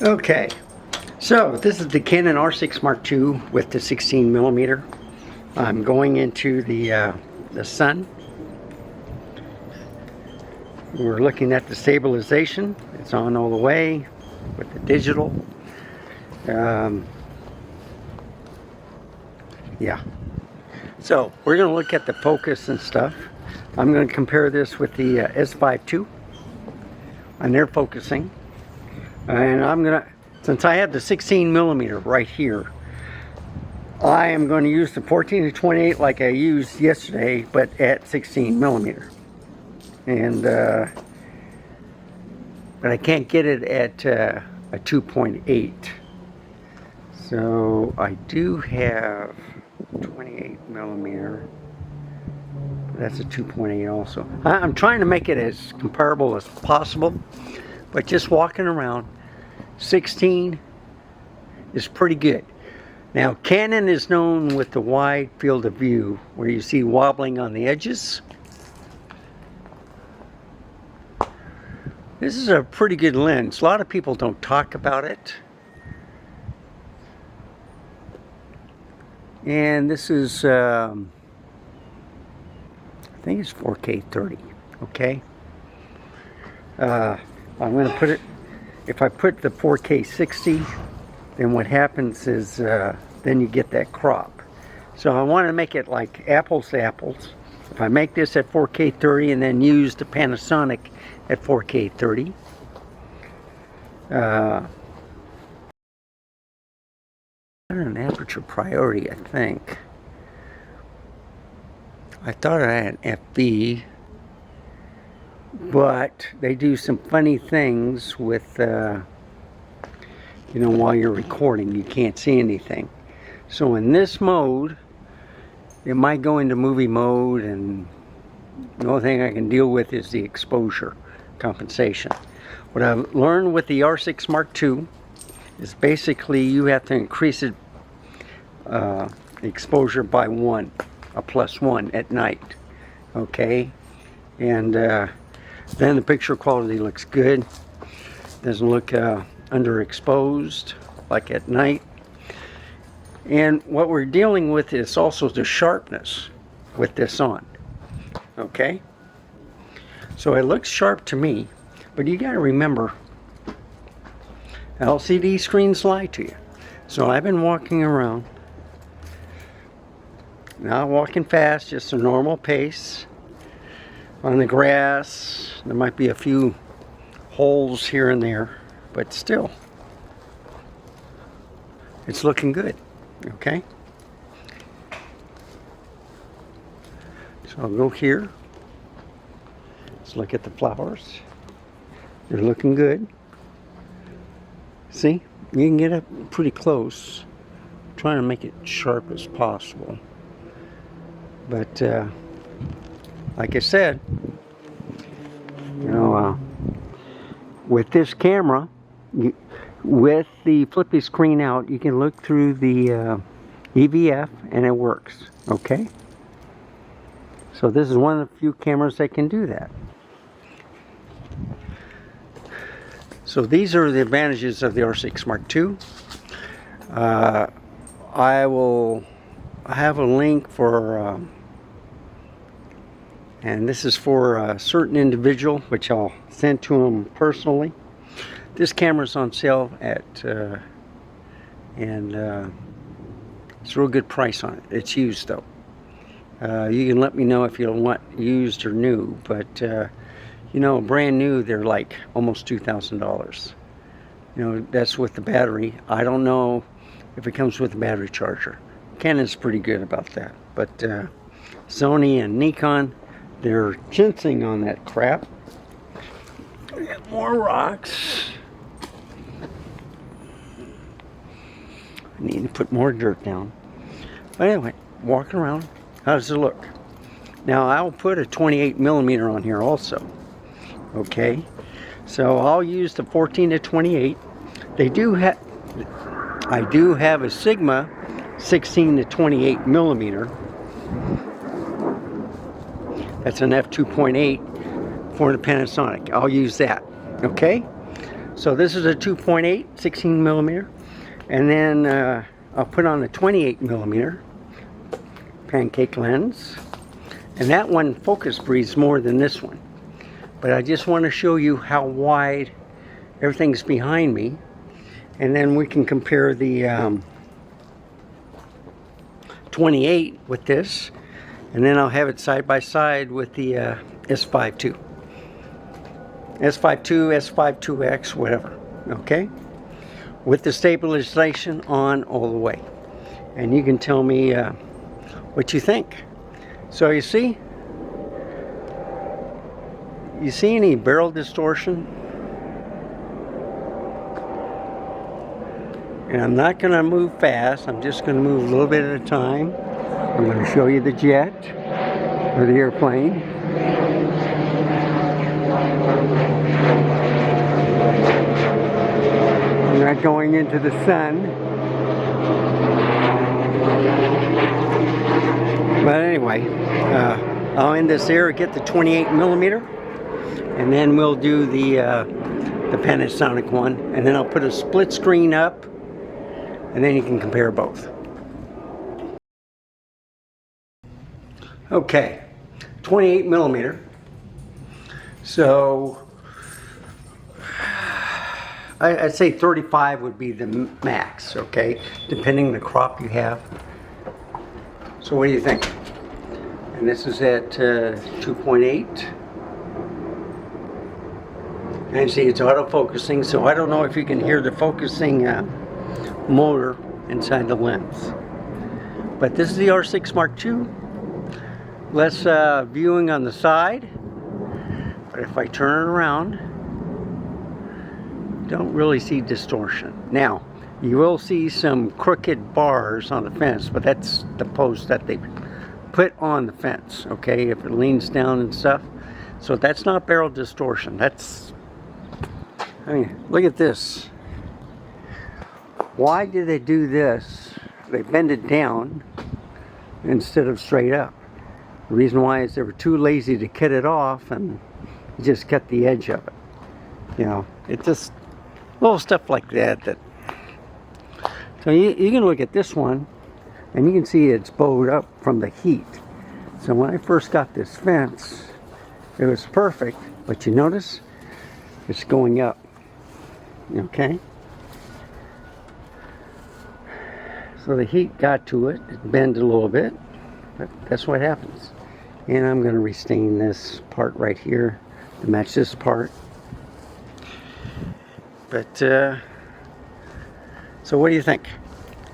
Okay, so this is the Canon R6 Mark II with the 16 millimeter. I'm going into the sun. We're looking at the stabilization. It's on all the way with the digital. Yeah. So we're going to look at the focus and stuff. I'm going to compare this with the S5 II and their focusing. And I'm going to, since I have the 16 millimeter right here, I am going to use the 14 to 28 like I used yesterday, but at 16 millimeter. And but I can't get it at a 2.8. So I do have 28 millimeter. That's a 2.8 also. I'm trying to make it as comparable as possible, but just walking around, 16 is pretty good. Now, Canon is known with the wide field of view, where you see wobbling on the edges. This is a pretty good lens. A lot of people don't talk about it. And this is, I think it's 4K 30, okay? I'm going to put it, if I put the 4K 60, then what happens is, then you get that crop. So I want to make it like apples to apples. If I make this at 4K 30 and then use the Panasonic at 4K 30, an aperture priority, I think. I thought I had an FB, but they do some funny things with, you know, while you're recording, you can't see anything. So in this mode, it might go into movie mode, and the only thing I can deal with is the exposure compensation. What I've learned with the R6 Mark II is basically you have to increase it, exposure by 1, a +1 at night, okay? And then the picture quality looks good. Doesn't look underexposed like at night. And what we're dealing with is also the sharpness with this on, okay? So it looks sharp to me, but you got to remember, LCD screens lie to you. So I've been walking around, not walking fast, just a normal pace on the grass. There might be a few holes here and there, but still, it's looking good, okay? So I'll go here. Let's look at the flowers. They're looking good. See, you can get up pretty close. I'm trying to make it sharp as possible. But like I said, you know, with this camera, with the flippy screen out, you can look through the EVF and it works, okay? So this is one of the few cameras that can do that. So these are the advantages of the R6 Mark II. I will have a link for, and this is for a certain individual, which I'll send to him personally. This camera's on sale at, and it's a real good price on it. It's used though. You can let me know if you want used or new, but you know, brand new, they're like almost $2,000. You know, that's with the battery. I don't know if it comes with a battery charger. Canon's pretty good about that, but Sony and Nikon, they're ginseng on that crap. More rocks. I need to put more dirt down. But anyway, walking around, how does it look? Now I'll put a 28 millimeter on here also. Okay, so I'll use the 14 to 28. They do have, I do have a Sigma 16 to 28 millimeter. That's an f2.8 for the Panasonic. I'll use that. Okay, So this is a 2.8, 16 millimeter, and then I'll put on a 28 millimeter pancake lens, and that one focus breathes more than this one. But I just want to show you how wide everything's behind me, and then we can compare the 28 with this, and then I'll have it side by side with the S5II. S5II, S5IIX, whatever, okay? With the stabilization on all the way. And you can tell me what you think. So you see any barrel distortion? And I'm not going to move fast, I'm just going to move a little bit at a time. I'm going to show you the jet, or the airplane. I'm not going into the sun. But anyway, I'll end this here, get the 28 millimeter, and then we'll do the Panasonic one, and then I'll put a split screen up, and then you can compare both. Okay, 28 millimeter. So I'd say 35 would be the max, okay, depending on the crop you have. So what do you think? And this is at 2.8. And see, it's auto-focusing, so I don't know if you can hear the focusing motor inside the lens. But this is the R6 Mark II. Less viewing on the side. But if I turn it around, don't really see distortion. Now, you will see some crooked bars on the fence, but that's the post that they put on the fence, okay, if it leans down and stuff. So that's not barrel distortion. That's, I mean, look at this. Why do they do this? They bend it down instead of straight up. The reason why is they were too lazy to cut it off and just cut the edge of it. You know, it's just little stuff like that. So you can look at this one, and you can see it's bowed up from the heat. So when I first got this fence, it was perfect, but you notice it's going up. Okay? So the heat got to it, it bent a little bit, but that's what happens. And I'm going to restain this part right here to match this part. But, so what do you think?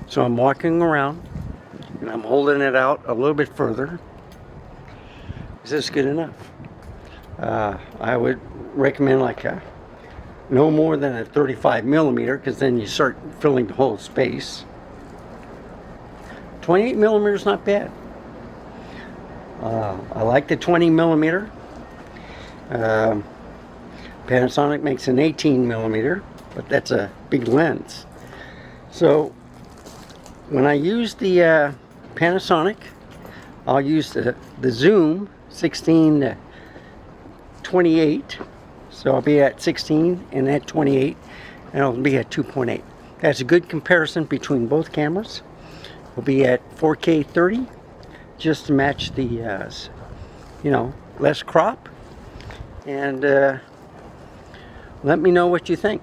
So I'm walking around, and I'm holding it out a little bit further. Is this good enough? I would recommend like no more than a 35 millimeter, because then you start filling the whole space. 28 millimeter is not bad. I like the 20 millimeter. Panasonic makes an 18 millimeter, but that's a big lens. So when I use the Panasonic, I'll use the zoom 16 to 28. So I'll be at 16 and at 28, and I'll be at 2.8. That's a good comparison between both cameras. We'll be at 4K 30, just to match the, you know, less crop. And let me know what you think.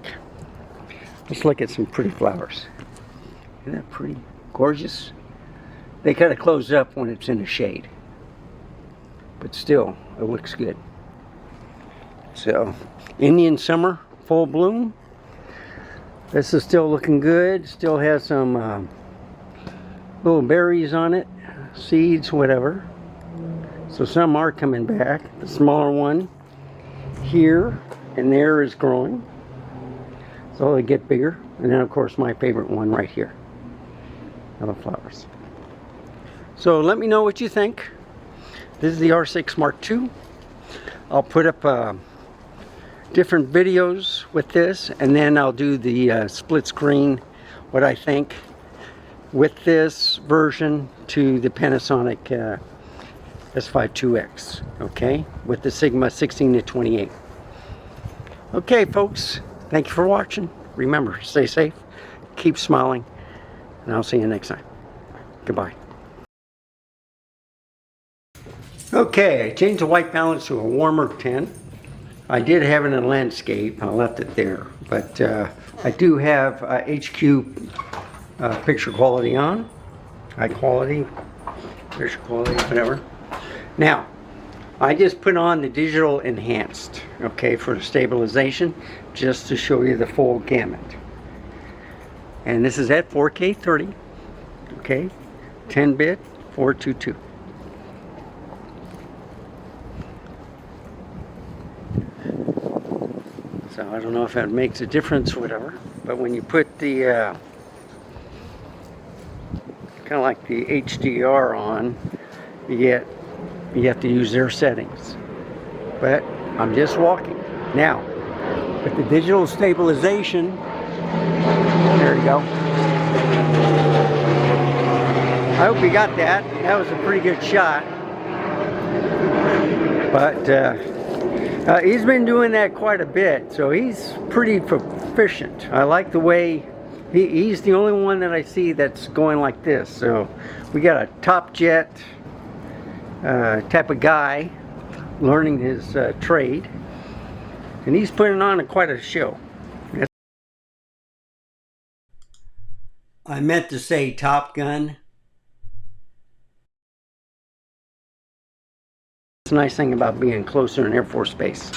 Let's look at some pretty flowers. Isn't that pretty? Gorgeous. They kind of close up when it's in the shade, but still, it looks good. So, Indian summer, full bloom. This is still looking good. Still has some little berries on it, seeds, whatever. So some are coming back. The smaller one here and there is growing, so they get bigger. And then of course my favorite one right here, other flowers. So let me know what you think. This is the R6 Mark II. I'll put up different videos with this, and then I'll do the split screen, what I think with this version to the Panasonic S5IIX, okay, with the Sigma 16 to 28. Okay folks, Thank you for watching. Remember, stay safe, keep smiling, and I'll see you next time. Goodbye. Okay, I changed the white balance to a warmer tint. I did have it in landscape. I left it there. But I do have HQ picture quality on. High quality, picture quality, whatever. Now, I just put on the digital enhanced, okay, for the stabilization, just to show you the full gamut. And this is at 4K 30, okay, 10-bit, 422. So I don't know if that makes a difference or whatever, but when you put the kind of like the HDR on, you have to use their settings. But I'm just walking. Now, with the digital stabilization, there you go. I hope you got that. That was a pretty good shot. But he's been doing that quite a bit, so he's pretty proficient. I like the way he's the only one that I see that's going like this. So we got a top jet type of guy learning his trade, and he's putting on quite a show. I meant to say Top Gun. It's a nice thing about being closer in Air Force Base.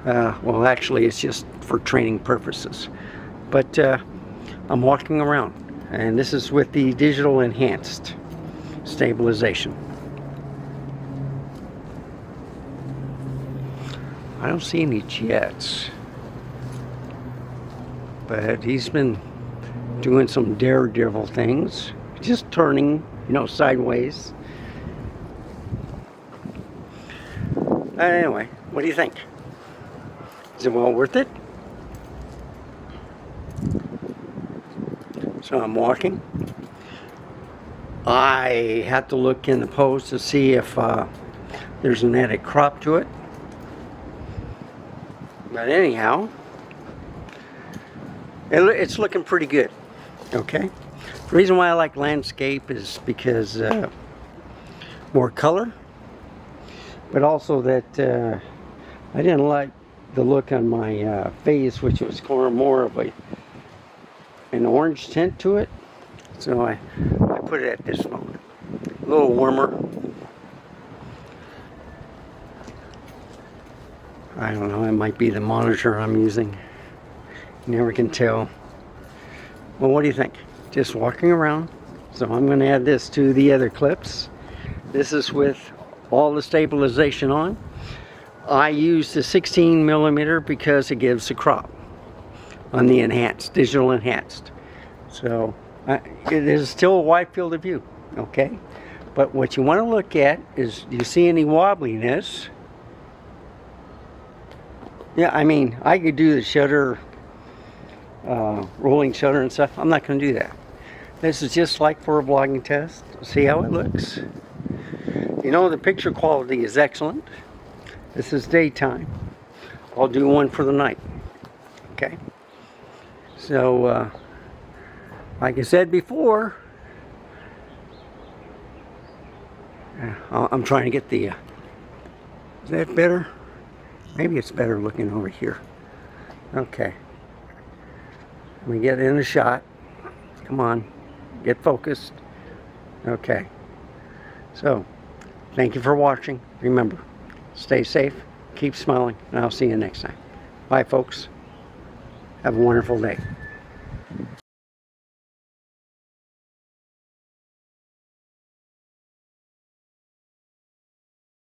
Well, actually, it's just for training purposes. But I'm walking around, and this is with the digital enhanced stabilization. I don't see any jets, but he's been doing some daredevil things, just turning, you know, sideways. Anyway, what do you think? Is it well worth it? So I'm walking. I have to look in the post to see if there's an added crop to it. But anyhow, it's looking pretty good. Okay. The reason why I like landscape is because more color, but also that I didn't like the look on my face, which was more of an orange tint to it. So I put it at this mode, a little warmer. I don't know, it might be the monitor I'm using. You never can tell. Well, what do you think? Just walking around. So I'm going to add this to the other clips. This is with all the stabilization on. I use the 16mm because it gives a crop on the enhanced, digital enhanced. So it is still a wide field of view, okay? But what you want to look at is, do you see any wobbliness? Yeah, I mean, I could do the shutter, rolling shutter and stuff. I'm not going to do that. This is just like for a vlogging test. See how it looks. You know, the picture quality is excellent. This is daytime. I'll do one for the night. Okay. So, like I said before, I'm trying to get the, is that better? Maybe it's better looking over here. Okay. Let me get in the shot. Come on. Get focused. Okay. So, thank you for watching. Remember, stay safe, keep smiling, and I'll see you next time. Bye, folks. Have a wonderful day.